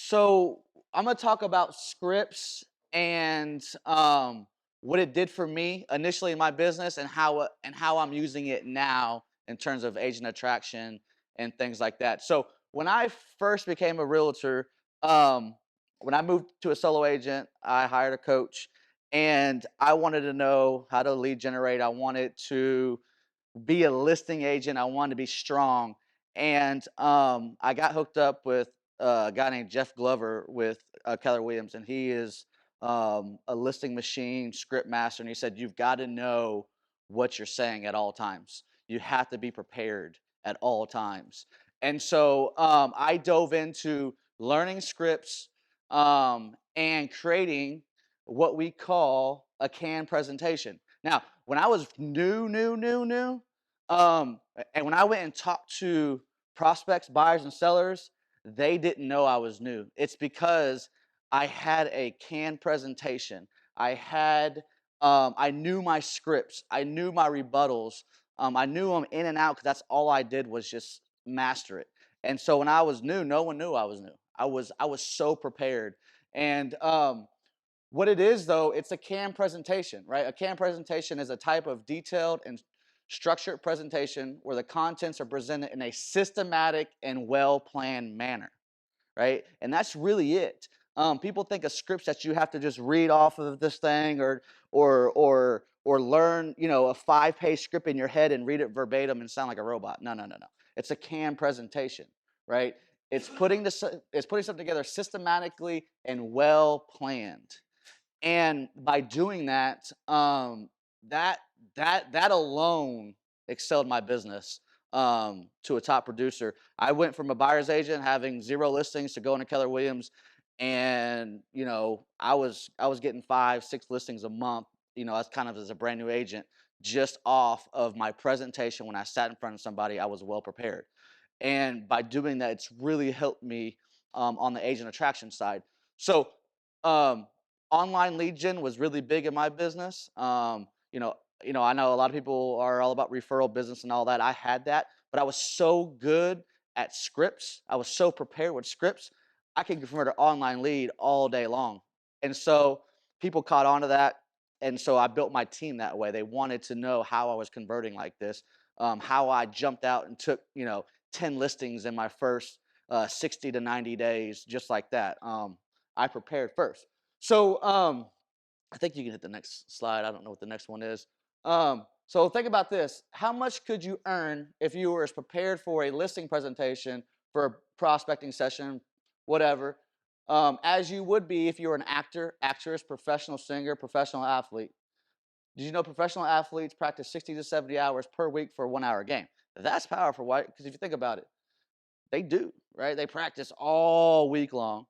So I'm gonna talk about scripts and what it did for me initially in my business and how I'm using it now in terms of agent attraction and things like that. So when I first became a realtor, um, when I moved to a solo agent, I hired a coach, and I wanted to know how to lead generate. I wanted to be a listing agent. I wanted to be strong. And I got hooked up with a guy named Jeff Glover with Keller Williams, and he is a listing machine script master. And he said, you've got to know what you're saying at all times. You have to be prepared at all times. And so I dove into learning scripts and creating what we call a canned presentation. Now, when I was new, and when I went and talked to prospects, buyers, and sellers, they didn't know I was new. It's because I had a canned presentation. I knew my scripts. I knew my rebuttals. I knew them in and out because that's all I did was just master it. And so when I was new, no one knew I was new. I was so prepared. And what it is, though, it's a CAM presentation, right? A CAM presentation is a type of detailed and structured presentation where the contents are presented in a systematic and well-planned manner, right? And that's really it. People think of scripts that you have to just read off of this thing or learn, a 5-page script in your head and read it verbatim and sound like a robot. No, no, no, no. It's a CAM presentation, right? It's putting something together systematically and well planned. And by doing that, that that alone excelled my business to a top producer. I went from a buyer's agent having 0 listings to going to Keller Williams, and I was getting 5, 6 listings a month. As kind of as a brand new agent, just off of my presentation. When I sat in front of somebody, I was well prepared, and by doing that, it's really helped me on the agent attraction side. So. Um, Online lead gen was really big in my business. I know a lot of people are all about referral business and all that. I had that, but I was so good at scripts. I was so prepared with scripts. I could convert an online lead all day long. And so people caught on to that. And so I built my team that way. They wanted to know how I was converting like this, how I jumped out and took, 10 listings in my first 60 to 90 days, just like that. I prepared first. So I think you can hit the next slide. I don't know what the next one is. So think about this. How much could you earn if you were as prepared for a listing presentation, for a prospecting session, whatever, as you would be if you were an actor, actress, professional singer, professional athlete? Did you know professional athletes practice 60 to 70 hours per week for a 1 hour game? That's powerful, right? Because if you think about it, they do, right? They practice all week long.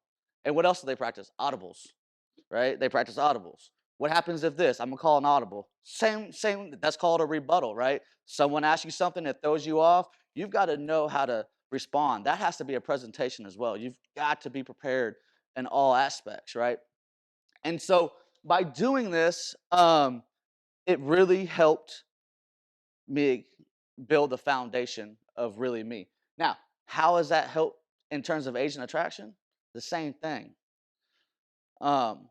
And what else do they practice? Audibles, right? They practice audibles. What happens if this? I'm gonna call an audible. Same. That's called a rebuttal, right? Someone asks you something that throws you off. You've got to know how to respond. That has to be a presentation as well. You've got to be prepared in all aspects, right? And so by doing this, it really helped me build the foundation of really me. Now, how has that helped in terms of agent attraction? The same thing. Um,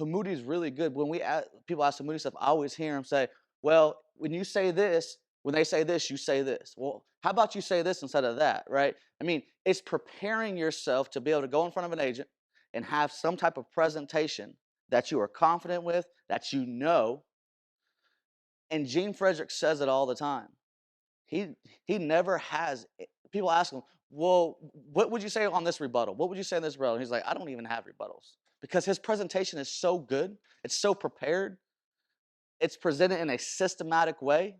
Hamoudi is really good. When people ask Hamoudi stuff, I always hear him say, "Well, when you say this, when they say this, you say this. Well, how about you say this instead of that?" Right? I mean, it's preparing yourself to be able to go in front of an agent and have some type of presentation that you are confident with, that you know. And Gene Frederick says it all the time. He he never has. People ask him, "Well, what would you say on this rebuttal? What would you say on this rebuttal?" And he's like, "I don't even have rebuttals because his presentation is so good. It's so prepared. It's presented in a systematic way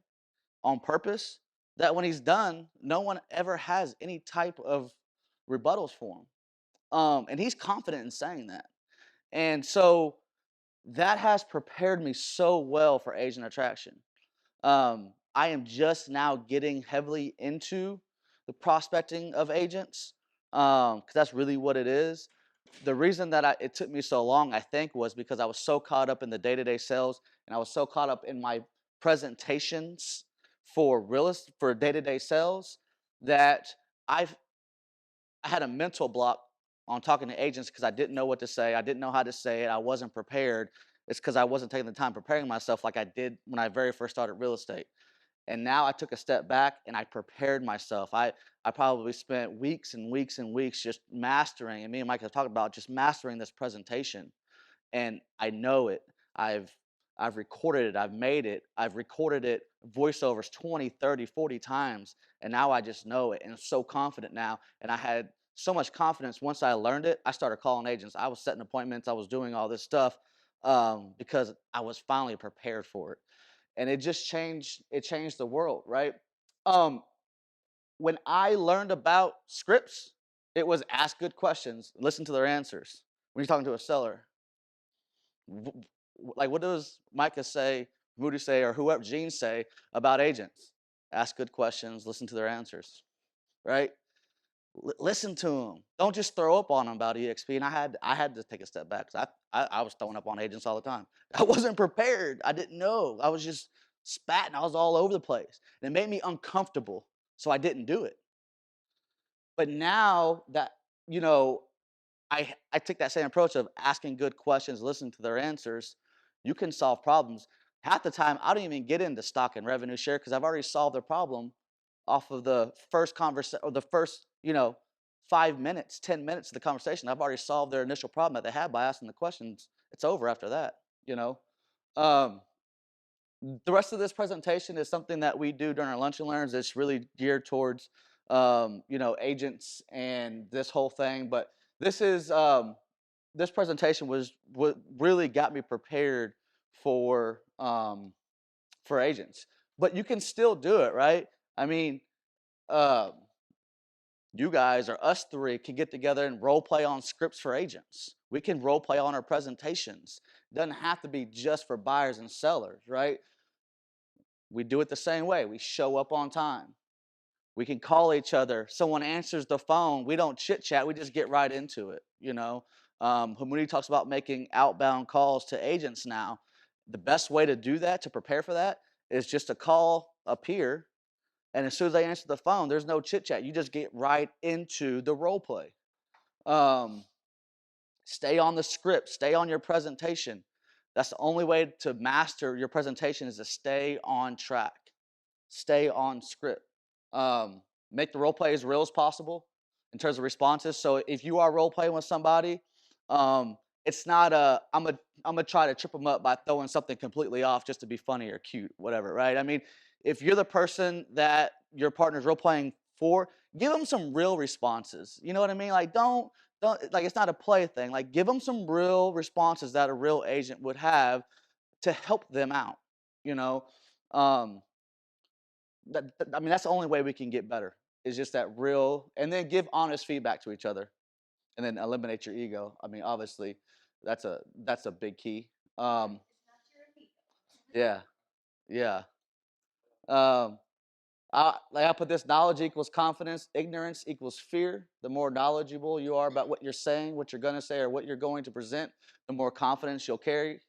on purpose that when he's done, no one ever has any type of rebuttals for him. And he's confident in saying that. And so that has prepared me so well for agent attraction. I am just now getting heavily into the prospecting of agents because that's really what it is. The reason that it took me so long, I think, was because I was so caught up in the day-to-day sales, and I was so caught up in my presentations for day-to-day sales that I've I had a mental block on talking to agents because I didn't know what to say. I didn't know how to say it. I wasn't prepared. It's because I wasn't taking the time preparing myself like I did when I very first started real estate. And now I took a step back and I prepared myself. I probably spent weeks and weeks and weeks just mastering, and me and Mike have talked about just mastering this presentation. And I know it. I've I've recorded it. I've made it. I've recorded it voiceovers 20, 30, 40 times, and now I just know it and I'm so confident now. And I had so much confidence once I learned it. I started calling agents. I was setting appointments. I was doing all this stuff because I was finally prepared for it, and it just changed. It changed the world, right? Um, when I learned about scripts, it was ask good questions, listen to their answers. When you're talking to a seller, like what does Micah say, Moody say, or whoever Gene say about agents? Ask good questions, listen to their answers, right? Listen to them. Don't just throw up on them about EXP. And I had to take a step back because I was throwing up on agents all the time. I wasn't prepared. I didn't know. I was just spatting. I was all over the place, and it made me uncomfortable. So I didn't do it. But now that you know I take that same approach of asking good questions, listening to their answers. You can solve problems. Half the time, I don't even get into stock and revenue share because I've already solved the problem off of the first conversation or the first, 5 minutes, 10 minutes of the conversation. I've already solved their initial problem that they had by asking the questions. It's over after that, you know. Um, the rest of this presentation is something that we do during our lunch and learns. It's really geared towards, agents and this whole thing. But this is this presentation was what really got me prepared for agents. But you can still do it, right? I mean, uh, you guys or us three can get together and role play on scripts for agents. We can role play on our presentations. It doesn't have to be just for buyers and sellers, right? We do it the same way. We show up on time. We can call each other. Someone answers the phone. We don't chit chat. We just get right into it. When he talks about making outbound calls to agents now, the best way to do that, to prepare for that, is just to call a peer. And as soon as they answer the phone, there's no chit chat. You just get right into the role play. Um, Stay on the script. Stay on your presentation. That's the only way to master your presentation is to stay on track. Stay on script. Um, Make the role play as real as possible in terms of responses. So if you are role playing with somebody, it's not I'm gonna try to trip them up by throwing something completely off just to be funny or cute, whatever, right? I mean, if you're the person that your partner's role playing for, give them some real responses. You know what I mean? Like don't like it's not a play thing. Like give them some real responses that a real agent would have to help them out. You know, um, I mean, that's the only way we can get better is just that real, and then give honest feedback to each other, and then eliminate your ego. I mean, obviously, that's a big key. Um, yeah, yeah. Um, I put this: knowledge equals confidence, ignorance equals fear. The more knowledgeable you are about what you're saying, what you're going to say, or what you're going to present, the more confidence you'll carry.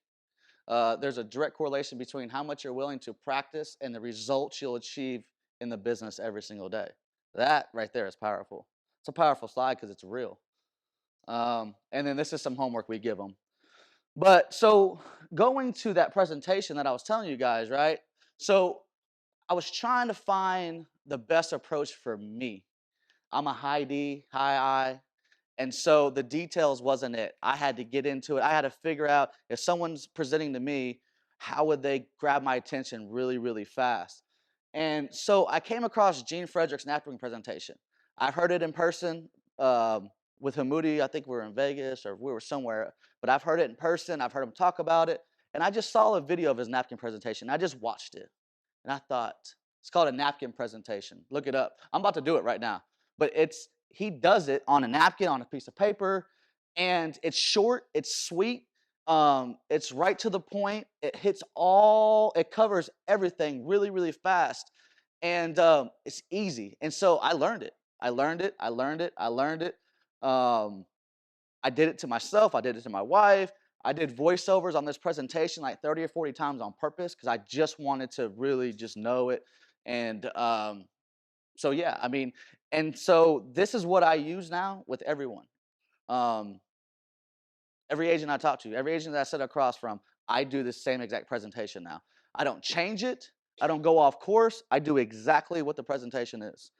There's a direct correlation between how much you're willing to practice and the results you'll achieve in the business every single day. That right there is powerful. It's a powerful slide because it's real. And then this is some homework we give them. But so going to that presentation that I was telling you guys, right? So I was trying to find the best approach for me. I'm a high D, high I, and so the details wasn't it. I had to get into it. I had to figure out if someone's presenting to me, how would they grab my attention really, really fast? And so I came across Gene Frederick's napkin presentation. I heard it in person with Hamudi. I think we were in Vegas or we were somewhere, but I've heard it in person. I've heard him talk about it. And I just saw a video of his napkin presentation. I just watched it. And I thought, it's called a napkin presentation. Look it up. I'm about to do it right now. But he does it on a napkin, on a piece of paper, and it's short, it's sweet, it's right to the point. It covers everything really, really fast, and it's easy. And so I learned it. I learned it. I learned it. I learned it. Um, I did it to myself. I did it to my wife. I did voiceovers on this presentation like 30 or 40 times on purpose because I just wanted to really just know it. And so yeah, I mean, and so this is what I use now with everyone. Every agent I talk to, every agent that I sit across from, I do the same exact presentation now. I don't change it. I don't go off course. I do exactly what the presentation is.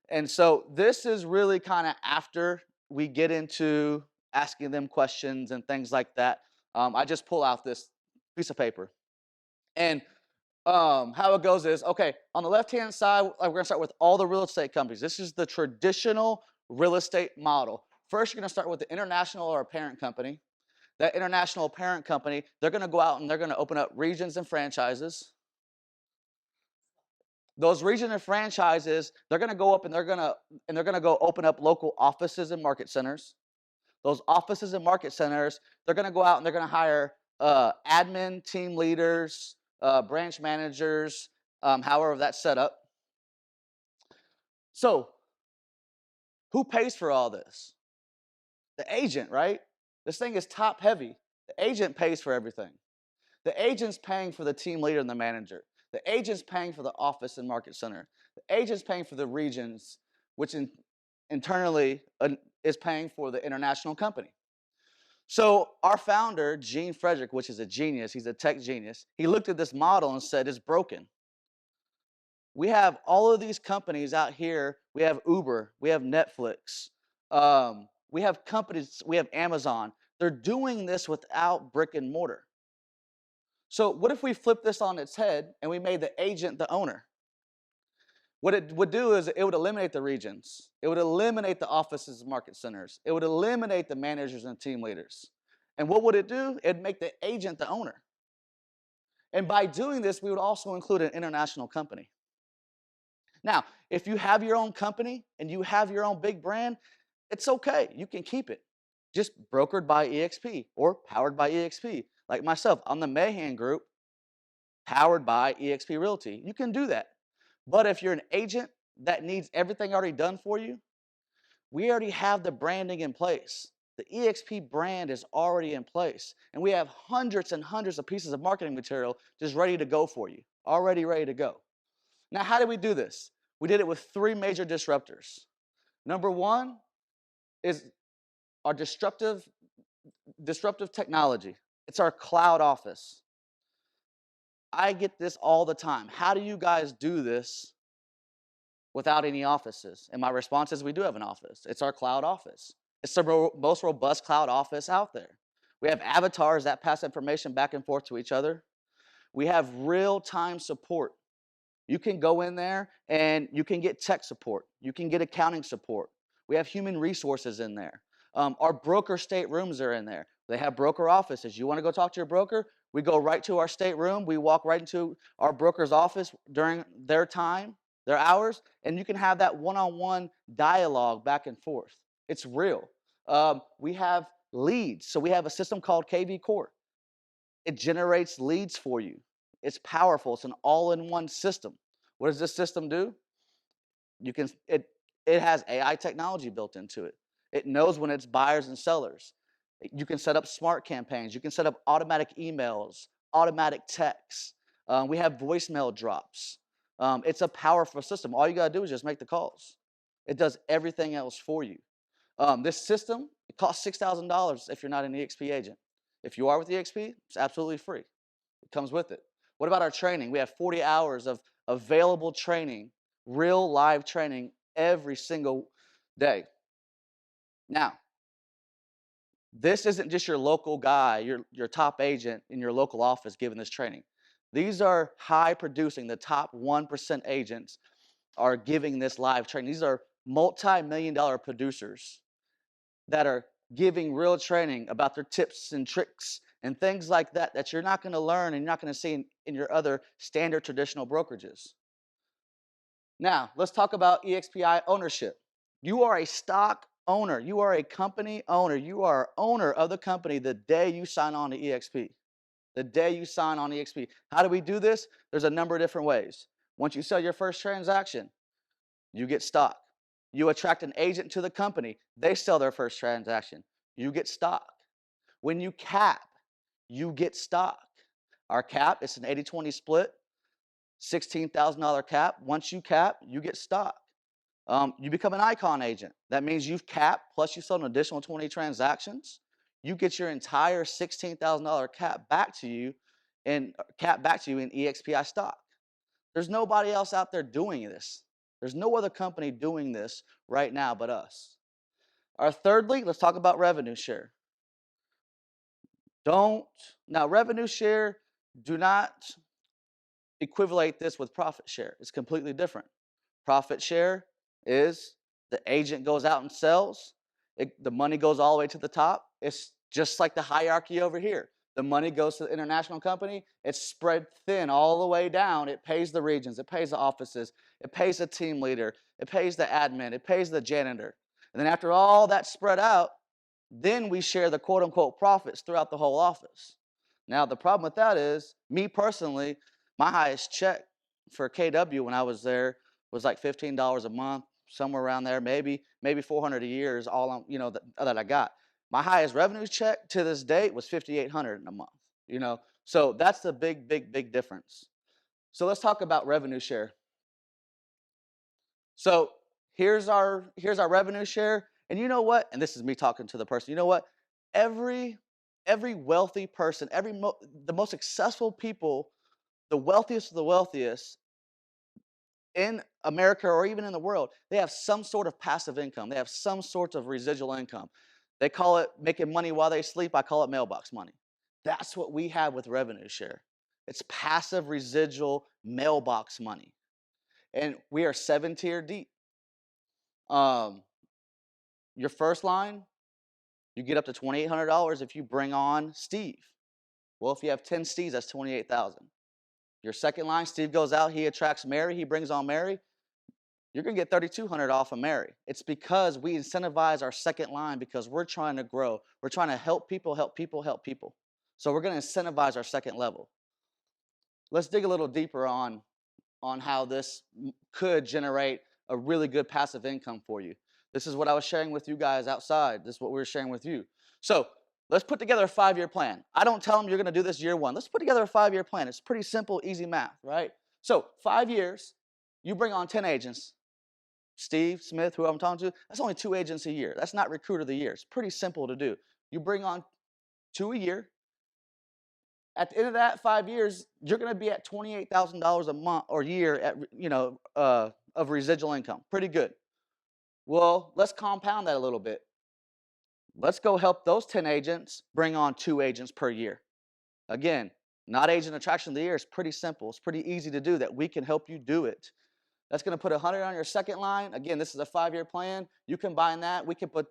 And so this is really kind of after we get into asking them questions and things like that. I just pull out this piece of paper. And how it goes is, okay, on the left-hand side, we're gonna start with all the real estate companies. This is the traditional real estate model. First, you're gonna start with the international or a parent company. That international parent company, they're gonna go out and they're gonna open up regions and franchises. Those regions and franchises, they're gonna go up and they're gonna go open up local offices and market centers. Those offices and market centers, they're gonna go out and they're gonna hire admin, team leaders, branch managers, however that's set up. So, who pays for all this? The agent, right? This thing is top heavy. The agent pays for everything. The agent's paying for the team leader and the manager. The agent's paying for the office and market center. The agent's paying for the regions, which internally is paying for the international company. So our founder, Gene Frederick, which is a genius, he's a tech genius, he looked at this model and said, it's broken. We have all of these companies out here. We have Uber, we have Netflix, we have companies, we have Amazon. They're doing this without brick and mortar. So what if we flip this on its head and we made the agent the owner? What it would do is it would eliminate the regions. It would eliminate the offices and market centers. It would eliminate the managers and team leaders. And what would it do? It'd make the agent the owner. And by doing this, we would also include an international company. Now, if you have your own company and you have your own big brand, it's okay. You can keep it. Just brokered by EXP or powered by EXP. Like myself, I'm the Mahan Group, powered by EXP Realty. You can do that. But if you're an agent that needs everything already done for you, we already have the branding in place. The EXP brand is already in place. And we have hundreds and hundreds of pieces of marketing material just ready to go for you, already ready to go. Now, how did we do this? We did it with three major disruptors. Number one is our disruptive technology. It's our cloud office. I get this all the time. How do you guys do this without any offices? And my response is we do have an office. It's our cloud office. It's the most robust cloud office out there. We have avatars that pass information back and forth to each other. We have real-time support. You can go in there and you can get tech support. You can get accounting support. We have human resources in there. Our broker state rooms are in there. They have broker offices. You want to go talk to your broker? We go right to our state room. We walk right into our broker's office during their time, their hours, and you can have that one-on-one dialogue back and forth. It's real. We have leads. So we have a system called KV Core. It generates leads for you. It's powerful. It's an all-in-one system. What does this system do? It has AI technology built into it. It knows when it's buyers and sellers. You can set up smart campaigns. You can set up automatic emails, automatic texts. We have voicemail drops. It's a powerful system. All you got to do is just make the calls. It does everything else for you. This system, it costs $6,000 if you're not an EXP agent. If you are with EXP, it's absolutely free. It comes with it. What about our training? We have 40 hours of available training, real live training every single day. Now, this isn't just your local guy, your top agent in your local office giving this training. These are high producing, the top 1% agents are giving this live training. These are multi-million-dollar producers that are giving real training about their tips and tricks and things like that that you're not going to learn and you're not going to see in your other standard traditional brokerages. Now, let's talk about EXPI ownership. You are a stock owner. You are a company owner. You are owner of the company the day you sign on to EXP. The day you sign on EXP. How do we do this? There's a number of different ways. Once you sell your first transaction, you get stock. You attract an agent to the company. They sell their first transaction. You get stock. When you cap, you get stock. Our cap, it's an 80-20 split, $16,000 cap. Once you cap, you get stock. You become an icon agent. That means you've capped, plus you sold an additional 20 transactions. You get your entire $16,000 cap back to you in EXPI stock. There's nobody else out there doing this. There's no other company doing this right now but us. Our thirdly, let's talk about revenue share. Now revenue share, do not equivalate this with profit share. It's completely different. Profit share is the agent goes out and sells. The money goes all the way to the top. It's just like the hierarchy over here. The money goes to the international company. It's spread thin all the way down. It pays the regions. It pays the offices. It pays the team leader. It pays the admin. It pays the janitor. And then after all that's spread out, then we share the quote unquote profits throughout the whole office. Now, the problem with that is, me personally, my highest check for KW when I was there was like $15 a month, somewhere around there, maybe $400 a year is all that I got. My highest revenue check to this date was $5,800 in a month. So that's the big difference. So let's talk about revenue share. So here's our revenue share, and you know what? And this is me talking to the person. You know what? Every wealthy person, the most successful people, the wealthiest of the wealthiest in America or even in the world, they have some sort of passive income. They have some sort of residual income. They call it making money while they sleep. I call it mailbox money. That's what we have with revenue share. It's passive residual mailbox money. And we are 7-tier deep. Your first line, you get up to $2,800 if you bring on Steve. Well, if you have 10 Steves, that's $28,000. Your second line, Steve goes out, he attracts Mary, he brings on Mary. You're going to get $3,200 off of Mary. It's because we incentivize our second line because we're trying to grow. We're trying to help people, help people, help people. So we're going to incentivize our second level. Let's dig a little deeper on how this could generate a really good passive income for you. This is what I was sharing with you guys outside. This is what we were sharing with you. So let's put together a 5-year plan. I don't tell them you're going to do this year one. Let's put together a 5-year plan. It's pretty simple, easy math, right? So 5 years, you bring on 10 agents. Steve, Smith, who I'm talking to, that's only 2 agents a year. That's not recruiter of the year. It's pretty simple to do. You bring on 2 a year. At the end of that 5 years, you're going to be at $28,000 a month or year of residual income. Pretty good. Well, let's compound that a little bit. Let's go help those 10 agents bring on 2 agents per year. Again, not agent attraction of the year. It's pretty simple. It's pretty easy to do that. We can help you do it. That's going to put 100 on your second line. Again, this is a 5-year plan. You combine that,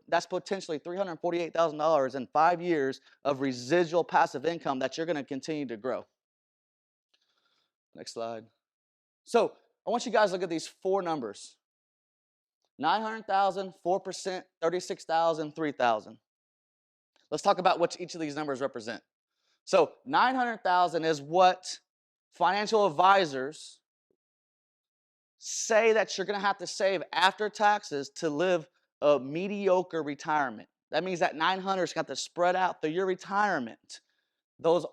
that's potentially $348,000 in 5 years of residual passive income that you're going to continue to grow. Next slide. So I want you guys to look at these 4 numbers. 900,000, 4%, 36,000, 3,000. Let's talk about what each of these numbers represent. So 900,000 is what financial advisors say that you're going to have to save after taxes to live a mediocre retirement. That means that 900 is going to have to spread out through your retirement. Those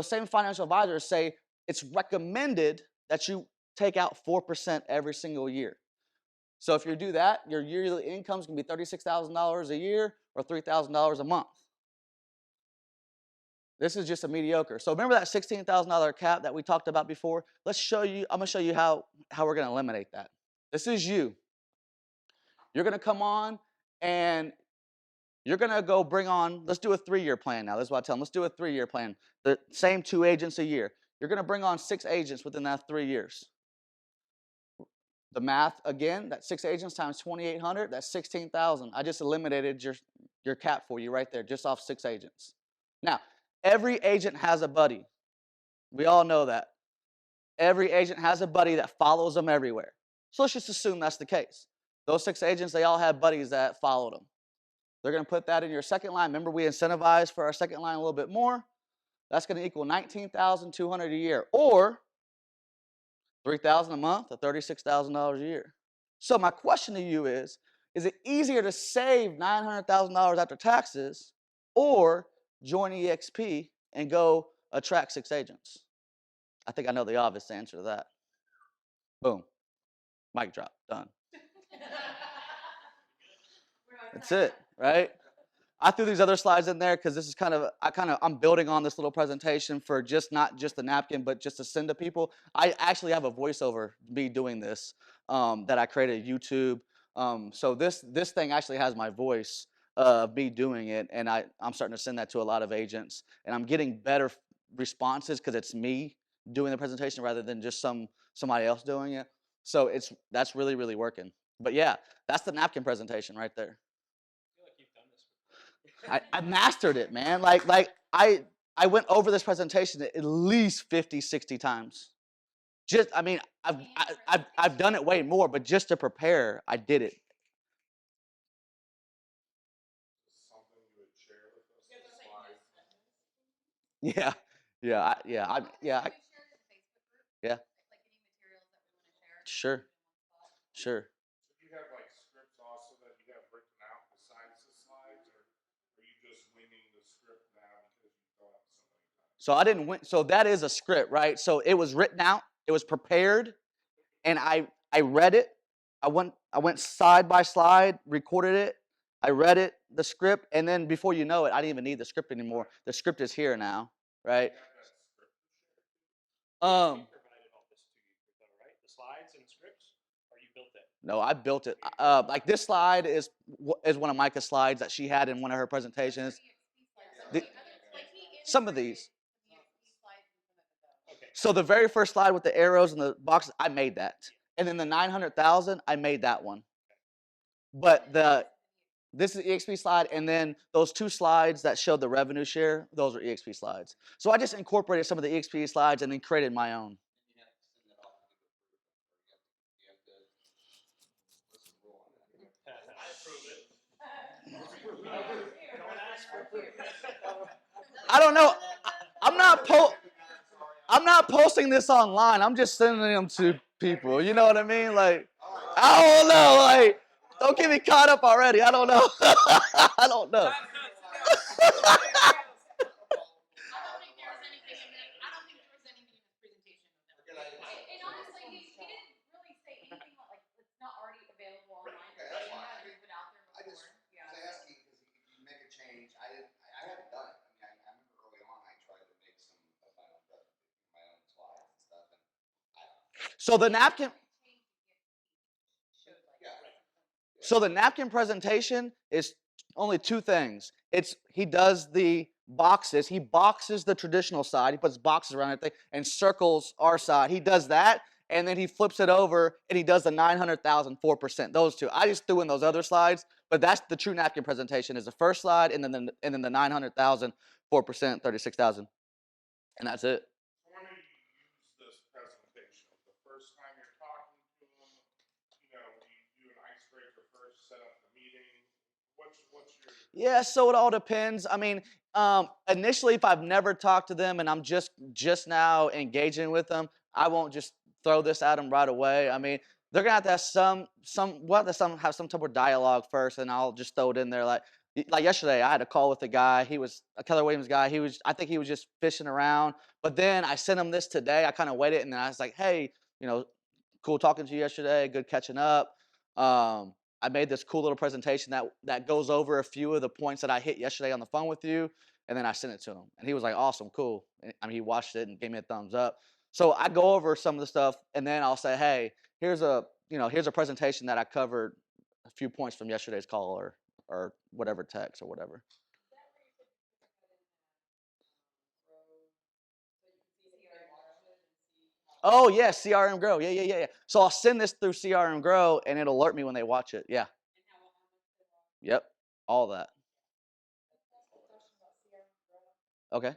same financial advisors say it's recommended that you take out 4% every single year. So if you do that, your yearly income is going to be $36,000 a year or $3,000 a month. This is just a mediocre. So remember that $16,000 cap that we talked about before? I'm going to show you how we're going to eliminate that. This is you. You're going to come on and you're going to go bring on, let's do a 3-year plan now. This is what I tell them. Let's do a 3-year plan. The same 2 agents a year. You're going to bring on 6 agents within that 3 years. The math, again, that 6 agents times 2,800, that's 16,000. I just eliminated your cap for you right there, just off 6 agents. Now, every agent has a buddy. We all know that. Every agent has a buddy that follows them everywhere. So let's just assume that's the case. Those 6 agents, they all have buddies that follow them. They're going to put that in your second line. Remember, we incentivize for our second line a little bit more. That's going to equal $19,200 a year, or $3,000 a month, or $36,000 a year. So my question to you is it easier to save $900,000 after taxes or join EXP and go attract 6 agents? I think I know the obvious answer to that. Boom. Mic drop. Done. That's it, right? I threw these other slides in there because this is I'm building on this little presentation for just not just the napkin, but just to send to people. I actually have a voiceover me doing this that I created YouTube. So this thing actually has my voice of me doing it, and I'm starting to send that to a lot of agents, and I'm getting better responses because it's me doing the presentation rather than just somebody else doing it. So that's really working. But yeah, that's the napkin presentation right there. I mastered it, man. I went over this presentation at least 50, 60 times. Just I mean, I've done it way more, but just to prepare, I did it. Yeah, yeah. Sure, sure. So I didn't win. So that is a script, right? So it was written out, it was prepared, and I read it. I went side by slide, recorded it. I read it, the script, and then before you know it, I didn't even need the script anymore. The script is here now, right? Um, no, I built it. Like this slide is one of Micah's slides that she had in one of her presentations. The, some of these. So the very first slide with the arrows and the boxes, I made that. And then the 900,000, I made that one. But this is the EXP slide, and then those two slides that showed the revenue share, those are EXP slides. So I just incorporated some of the EXP slides and then created my own. I don't know. I'm not I'm not posting this online. I'm just sending them to people. You know what I mean? Like, I don't know. Like, don't get me caught up already. I don't know. I don't know. So the napkin. So the napkin presentation is only two things. He does the boxes. He boxes the traditional side. He puts boxes around everything and circles our side. He does that, and then he flips it over and he does the 900,000 4%. Those two. I just threw in those other slides, but that's the true napkin presentation. Is the first slide, and then the 900,000 4%, 36,000, and that's it. Yeah, so it all depends. I mean, initially, if I've never talked to them and I'm just now engaging with them, I won't just throw this at them right away. I mean, they're gonna have to have we'll have to have some type of dialogue first, and I'll just throw it in there. Like yesterday, I had a call with a guy. He was a Keller Williams guy. I think he was just fishing around. But then I sent him this today. I kind of waited, and then I was like, hey, you know, cool talking to you yesterday. Good catching up. Um, I made this cool little presentation that goes over a few of the points that I hit yesterday on the phone with you, and then I sent it to him, and he was like, "Awesome, cool." I mean, he watched it and gave me a thumbs up. So I go over some of the stuff, and then I'll say, "Hey, here's a presentation that I covered a few points from yesterday's call or whatever text or whatever." Oh yeah, CRM Grow. Yeah. So I'll send this through CRM Grow, and it'll alert me when they watch it. Yeah. Yep. All that. Okay.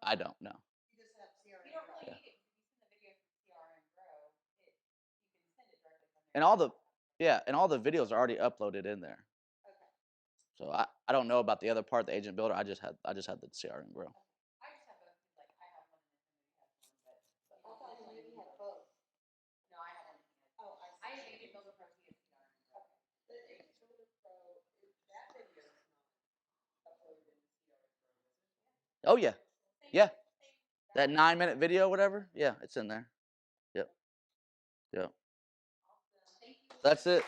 I don't know. Yeah. And all the videos are already uploaded in there. So I don't know about the other part, the agent builder. I just had the CRM Grow. Oh yeah, yeah. That 9-minute video, whatever. Yeah, it's in there. Yep, yep. That's it.